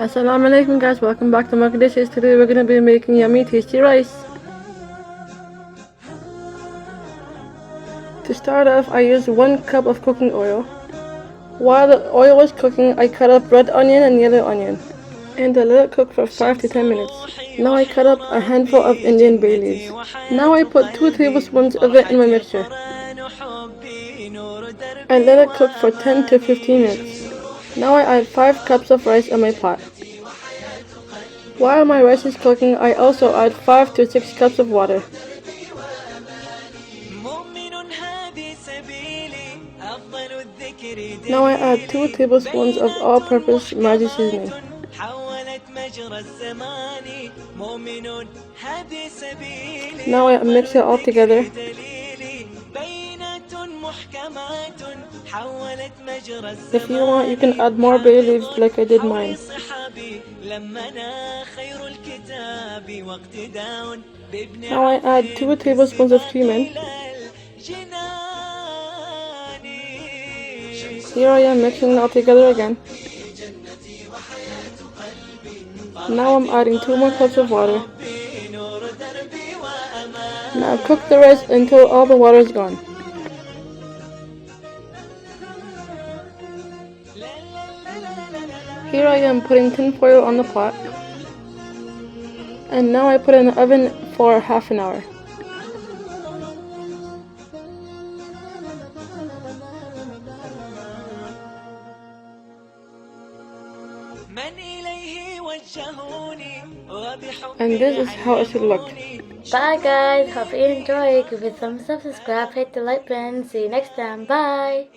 Assalamu alaikum guys, welcome back to my dishes. Today we're going to be making yummy tasty rice. To start off, I used 1 cup of cooking oil. While the oil was cooking, I cut up red onion and yellow onion and I let it cook for 5 to 10 minutes. Now I cut up a handful of Indian bay leaves. Now I put 2 tablespoons of it in my mixture. I let it cook for 10 to 15 minutes. Now I add 5 cups of rice in my pot. While my rice is cooking, I also add 5 to 6 cups of water. Now I add 2 tablespoons of all-purpose Maggi seasoning. Now I mix it all together. If you want, you can add more bay leaves like I did mine. Now I add 2 tablespoons of cumin. Here I am mixing it all together again. Now I'm adding 2 more cups of water. Now cook the rice until all the water is gone. Here I am putting tin foil on the pot. And now I put it in the oven for half an hour. And this is how it should look. Bye guys, hope you enjoy. Give it a thumbs up, subscribe, hit the like button. See you next time. Bye.